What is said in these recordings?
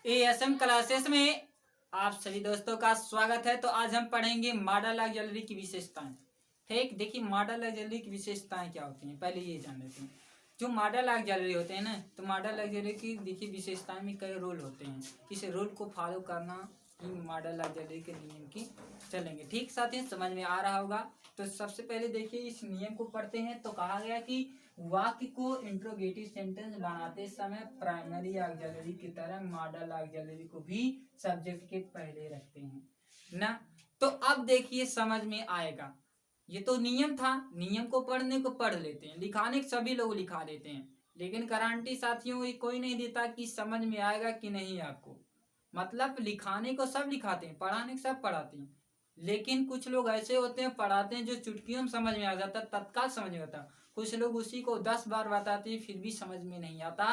ASM classes में आप सभी दोस्तों का स्वागत है। तो आज हम पढ़ेंगे मॉडल ऑफ ज्वेलरी की विशेषताएं। ठीक, देखिए मॉडल ऑफ ज्वेलरी की विशेषताएं क्या होती हैं, पहले ये जान लेते हैं। जो मॉडल ऑफ ज्वेलरी होते हैं ना, तो मॉडल ऑफ ज्वेलरी की देखिए विशेषताएं में कई रूल होते हैं। इस रूल को फॉलो करना ही मॉडल ऑफ ज्वेलरी के नियम की चलेंगे। ठीक साथियों, समझ में आ रहा होगा। तो सबसे पहले देखिए इस नियम को पढ़ते हैं। तो कहा गया कि वाक्य को इंट्रोगेटिव सेंटेंस बनाते समय प्राइमरी ऑक्सिलरी की तरह मॉडल ऑक्सिलरी को भी सब्जेक्ट के पहले रखते हैं ना। तो अब देखिए समझ में आएगा। ये तो नियम था, नियम को पढ़ने को पढ़ लेते हैं, लिखाने सभी लोग लिखा देते हैं, लेकिन गारंटी साथियों ये कोई नहीं देता कि समझ में आएगा कि नहीं आपको। मतलब लिखाने को सब लिखाते हैं, पढ़ाने को सब पढ़ाते हैं, लेकिन कुछ लोग ऐसे होते हैं पढ़ाते हैं जो चुटकियों में समझ में आ जाता, तत्काल समझ में आता। कुछ लोग उसी को 10 बार बताते हैं फिर भी समझ में नहीं आता।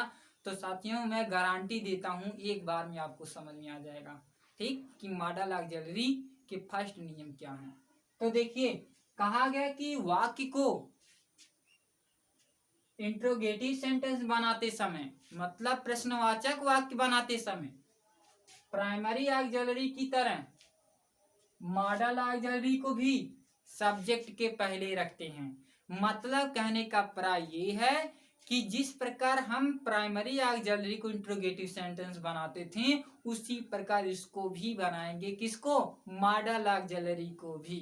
तो साथियों मैं गारंटी देता हूँ एक बार में आपको समझ में आ जाएगा, ठीक, कि मॉडल ऑक्सिलरी के फर्स्ट नियम क्या है। तो देखिए कहा गया कि वाक्य को इंट्रोगेटिव सेंटेंस बनाते समय, मतलब प्रश्नवाचक वाक्य बनाते समय प्राइमरी ऑक्सिलरी की तरह मॉडल ऑक्सिलरी को भी सब्जेक्ट के पहले रखते हैं। मतलब कहने का प्राय ये है कि जिस प्रकार हम प्राइमरी ऑक्सिलरी को इंट्रोगेटिव सेंटेंस बनाते थे उसी प्रकार इसको भी बनाएंगे। किसको? मॉडल ऑक्सिलरी को भी।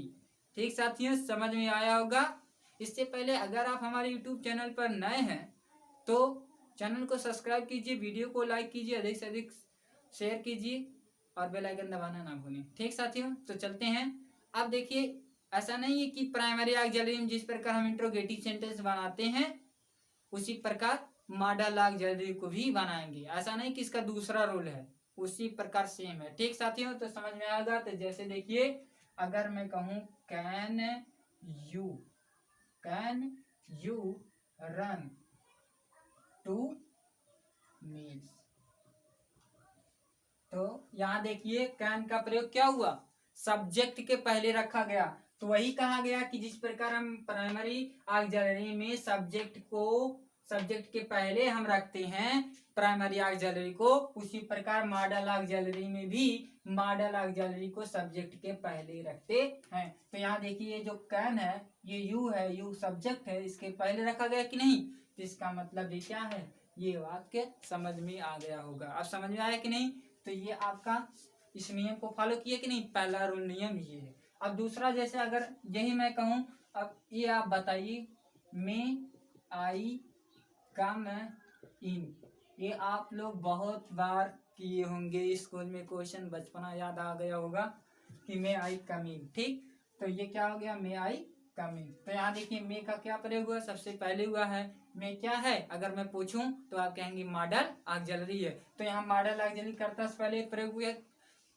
ठीक साथियों, समझ में आया होगा। इससे पहले अगर आप हमारे यूट्यूब चैनल पर नए हैं तो चैनल को सब्सक्राइब कीजिए, वीडियो को लाइक कीजिए, अधिक से अधिक शेयर कीजिए और बेल आइकन दबाना ना भूलें। ठीक साथियों, तो चलते हैं। अब देखिए ऐसा नहीं है कि प्राइमरी ऑक्सिलरी में जिस प्रकार हम इंट्रोगेटिव सेंटेंस बनाते हैं उसी प्रकार मॉडल ऑक्सिलरी को भी बनाएंगे। ऐसा नहीं कि इसका दूसरा रोल है, उसी प्रकार सेम है। ठीक साथियों, तो समझ में आएगा। तो जैसे देखिए अगर मैं कहूं can you run two meals, तो यहाँ देखिए कैन का प्रयोग क्या हुआ, सब्जेक्ट के पहले रखा गया। तो वही कहा गया कि जिस प्रकार हम प्राइमरी ऑक्सिलरी में सब्जेक्ट के पहले हम रखते हैं प्राइमरी ऑक्सिलरी को, उसी प्रकार मॉडल ऑक्सिलरी में भी मॉडल ऑक्सिलरी को सब्जेक्ट के पहले रखते हैं। तो यहाँ देखिए जो कैन है ये यू है, यू सब्जेक्ट है, इसके पहले रखा गया कि नहीं। तो इसका मतलब ये क्या है, ये वाक्य समझ में आ गया होगा। अब समझ में आया कि नहीं। तो ये आपका इस नियम को फॉलो किया कि नहीं, पहला रूल नियम ये है। अब दूसरा, जैसे अगर यही मैं कहूं, अब ये आप बताइए मे आई कम इन, ये आप लोग बहुत बार किए होंगे स्कूल में, क्वेश्चन बचपना याद आ गया होगा कि मे आई कम इन। ठीक, तो ये क्या हो गया, मे आई कम इन। तो यहाँ देखिए मे का क्या प्रयोग हुआ, सबसे पहले हुआ है। मे क्या है, अगर मैं पूछूं तो आप कहेंगे मॉडल ऑक्सिलरी है। तो यहाँ मॉडल ऑक्सिलरी कर्ता से पहले प्रयोग हुआ,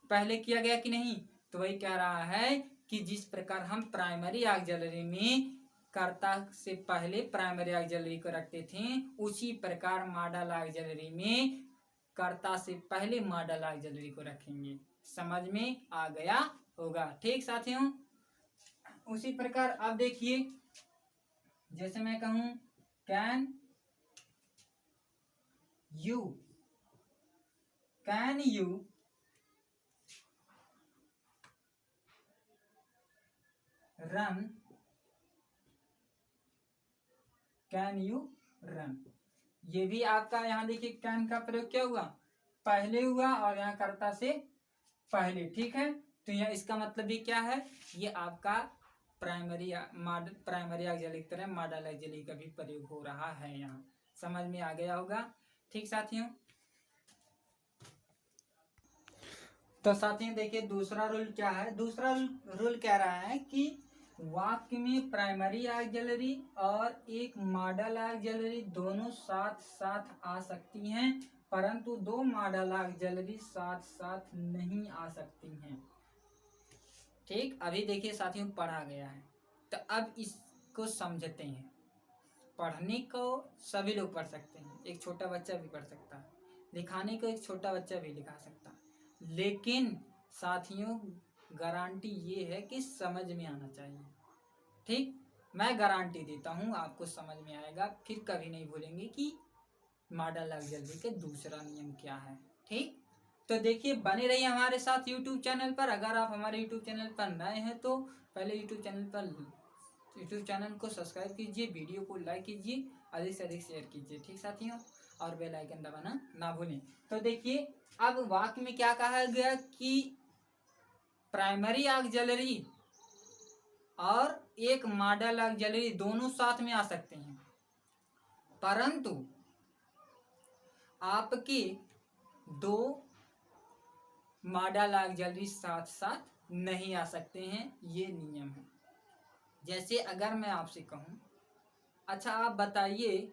पहले किया गया कि नहीं। तो वही कह रहा है कि जिस प्रकार हम प्राइमरी ऑक्सिलरी में कर्ता से पहले प्राइमरी ऑक्सिलरी को रखते थे उसी प्रकार मॉडल ऑक्सिलरी में कर्ता से पहले मॉडल ऑक्सिलरी को रखेंगे। समझ में आ गया होगा। ठीक साथियों, उसी प्रकार अब देखिए जैसे मैं कहूं can you run, can you run, ये भी आपका यहाँ देखिए कैन का प्रयोग क्या हुआ, पहले हुआ और यहाँ कर्ता से पहले। ठीक है, तो यह इसका मतलब भी क्या है, ये आपका प्राइमरी ऑक्सिलरी की तरह मॉडल ऑक्सिलरी का भी प्रयोग हो रहा है यहाँ। समझ में आ गया होगा। ठीक साथियों, तो साथियों देखिए दूसरा रूल क्या है। दूसरा रूल कह रहा है कि वाक्य में प्राइमरी ऑक्सिलरी और एक मॉडल ऑक्सिलरी दोनों साथ साथ आ सकती हैं, परंतु दो मॉडल ऑक्सिलरी साथ साथ नहीं आ सकती हैं। ठीक, अभी देखिए साथियों पढ़ा गया है, तो अब इसको समझते हैं। पढ़ने को सभी लोग पढ़ सकते हैं, एक छोटा बच्चा भी पढ़ सकता है, लिखाने को एक छोटा बच्चा भी लिखा सकता है, लेकिन साथियों गारंटी ये है कि समझ में आना चाहिए। ठीक, मैं गारंटी देता हूँ आपको समझ में आएगा, फिर कभी नहीं भूलेंगे कि मॉडल ऑक्सिलरी के दूसरा नियम क्या है। ठीक, तो देखिए बने रहिए हमारे साथ यूट्यूब चैनल पर। अगर आप हमारे यूट्यूब चैनल पर नए हैं तो पहले यूट्यूब चैनल को सब्सक्राइब कीजिए, वीडियो को लाइक कीजिए, अधिक से अधिक शेयर कीजिए, ठीक साथियों, और बेल आइकन दबाना ना भूलें। तो देखिए अब वाक्य में क्या कहा गया कि प्राइमरी ऑक्सिलरी और एक मॉडल ऑक्सिलरी दोनों साथ में आ सकते हैं, परंतु आपके दो मॉडल ऑक्सिलरी साथ साथ नहीं आ सकते हैं, ये नियम है। जैसे अगर मैं आपसे कहूं, अच्छा आप बताइए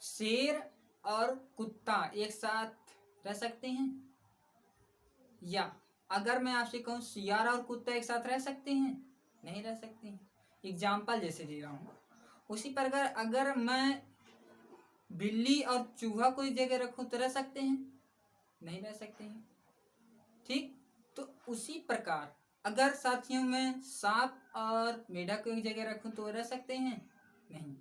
शेर और कुत्ता एक साथ रह सकते हैं? या अगर मैं आपसे कहूं सियार और कुत्ता एक साथ रह सकते हैं? नहीं रह सकते हैं। एग्जाम्पल जैसे दे रहा हूं, उसी प्रकार अगर मैं बिल्ली और चूहा को एक जगह रखूं तो रह सकते हैं? नहीं रह सकते हैं, ठीक। तो उसी प्रकार अगर साथियों में सांप और मेढक को एक जगह रखूं तो रह सकते हैं? नहीं।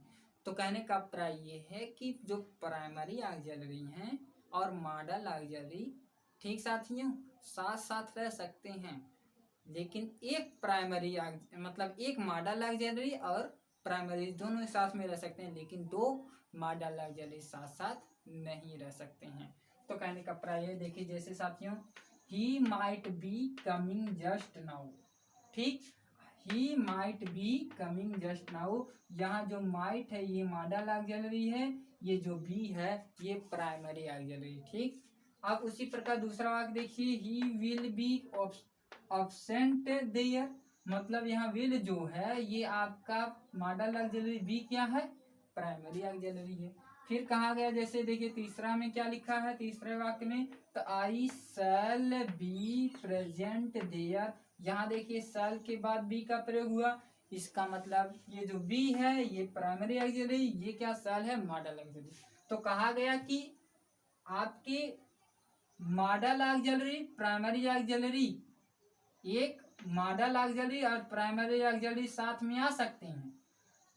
तो कहने का अभिप्राय ये है कि जो प्राइमरी ऑक्सिलरी हैं और मॉडल ऑक्सिलरी, ठीक साथियों, साथ साथ रह सकते हैं, लेकिन एक प्राइमरी मतलब एक मॉडल ऑक्सिलरी और प्राइमरी दोनों साथ में रह सकते हैं, लेकिन दो मॉडल ऑक्सिलरी साथ साथ नहीं रह सकते हैं। तो कहने का प्राय देखिए, जैसे साथियों he might be coming just now, ठीक, he might be coming just now, यहाँ जो माइट है ये मॉडल ऑक्सिलरी है, ये जो बी है ये प्राइमरी ऑक्सिलरी, ठीक। अब उसी प्रकार दूसरा वाक्य देखिए, he will be absent there, मतलब यहाँ विल जो है ये आपका मॉडल ऑक्सिलरी, बी क्या है? प्राइमरी ऑक्सिलरी है। फिर कहा गया, जैसे देखिए तीसरा में क्या लिखा है, तीसरे वाक्य में, तो आई शैल बी प्रेजेंट देयर, यहाँ देखिए शैल के बाद बी का प्रयोग हुआ, इसका मतलब ये जो बी है ये प्राइमरी ऑक्सिलरी, ये क्या शैल है? Model auxiliary. तो कहा गया कि आपके मॉडल ऑक्सिलरी, प्राइमरी ऑक्सिलरी, एक मॉडल ऑक्सिलरी और प्राइमरी ऑक्सिलरी साथ में आ सकते हैं,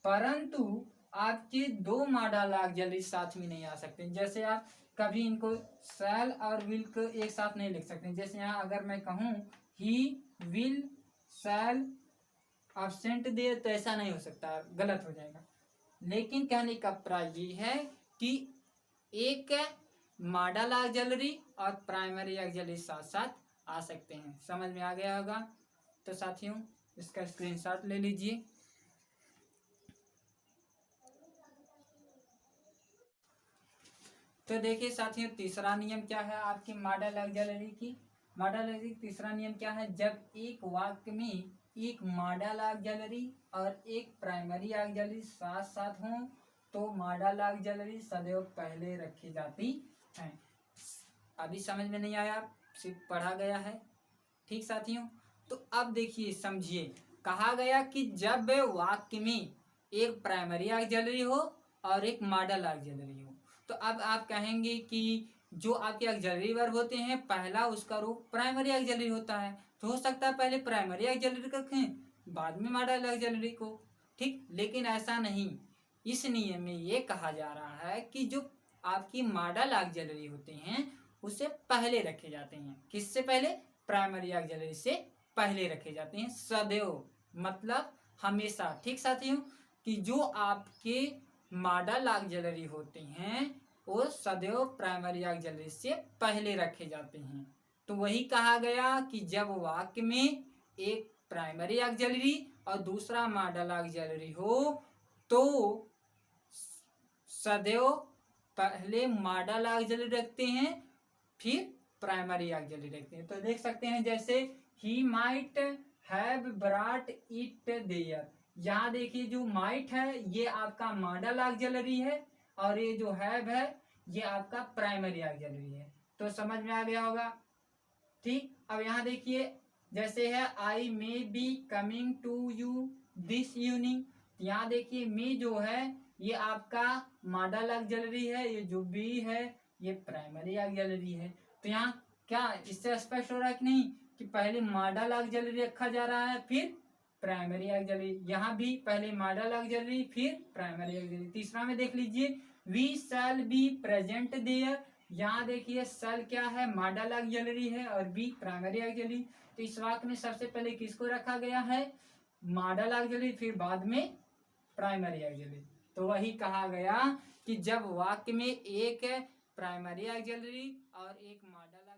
परंतु आपके दो मॉडल ऑक्सिलरी साथ में नहीं आ सकते। जैसे आप कभी इनको शैल और विल को एक साथ नहीं लिख सकते। जैसे यहाँ अगर मैं कहूँ ही विल शैल एब्सेंट दे, तो ऐसा नहीं हो सकता, गलत हो जाएगा। लेकिन कहने का प्राय ये है कि एक मॉडल ऑक्सिलरी और प्राइमरी ऑक्सिलरी साथ साथ आ सकते हैं। समझ में आ गया होगा? तो साथियों इसका स्क्रीनशॉट ले लीजिए। तो देखिए साथियों तीसरा नियम क्या है आपकी मॉडल ऑक्सिलरी की? मॉडल ऑक्सिलरी तीसरा नियम क्या है? जब एक वाक्य में एक मॉडल ऑक्सिलरी और एक प्राइमरी ऑक्सिलरी साथ साथ हों तो मॉडल ऑक्सिलरी सदैव पहले रखी जाती है। अभी समझ में नहीं आया, सिर्फ पढ़ा गया है, ठीक साथियों। तो अब देखिए समझिए, कहा गया कि जब वाक्य में एक प्राइमरी ऑक्सिलरी हो और एक मॉडल ऑक्सिलरी हो, तो अब आप कहेंगे कि जो आपके ऑक्सिलरी वर्ब होते हैं पहला उसका रूप प्राइमरी ऑक्सिलरी होता है, तो हो सकता है पहले प्राइमरी ऑक्सिलरी रखें बाद में मॉडल ऑक्सिलरी को, ठीक। लेकिन ऐसा नहीं, इस नियम में ये कहा जा रहा है कि जो आपकी मॉडल ऑक्सिलरी होते हैं उसे पहले रखे जाते हैं। किससे पहले? प्राइमरी ऑक्सिलरी से पहले रखे जाते हैं, सदैव, मतलब हमेशा, ठीक साथियों, कि जो आपके मॉडल ऑक्सिलरी होते हैं वो सदैव प्राइमरी ऑक्सिलरी से पहले रखे जाते हैं। तो वही कहा गया कि जब वाक्य में एक प्राइमरी ऑक्सिलरी और दूसरा मॉडल ऑक्सिलरी हो तो सदैव पहले मॉडल ऑक्सिलरी रखते हैं फिर प्राइमरी ऑक्सिलरी रखते हैं। तो देख सकते हैं जैसे he might have brought it there, यहाँ देखिए जो माइट है ये आपका मॉडल ऑक्सिलरी है और ये जो हैव है ये आपका प्राइमरी ऑक्सिलरी है। तो समझ में आ गया होगा, ठीक। अब यहाँ देखिए जैसे है I may be coming to you this evening, यहाँ देखिए मे जो है ये आपका मॉडल ऑक्सिलरी है, ये जो बी है ये प्राइमरी ऑक्सिलरी है। तो यहाँ क्या इससे स्पष्ट हो रहा है कि नहीं कि पहले मॉडल ऑक्सिलरी रखा जा रहा है फिर प्राइमरी ऑक्सिलरी, यहाँ भी पहले मॉडल ऑक्सिलरी फिर प्राइमरी ऑक्सिलरी। तीसरा में देख लीजिए we shall be present there, यहाँ देखिए सेल क्या है, मॉडल ऑक्सिलरी है और बी प्राइमरी ऑक्सिलरी। तो इस वाक्य में सबसे पहले किसको रखा गया है, मॉडल ऑक्सिलरी, फिर बाद में प्राइमरी ऑक्सिलरी। तो वही कहा गया कि जब वाक्य में एक प्राइमरी ऑक्सिलरी और एक मॉडल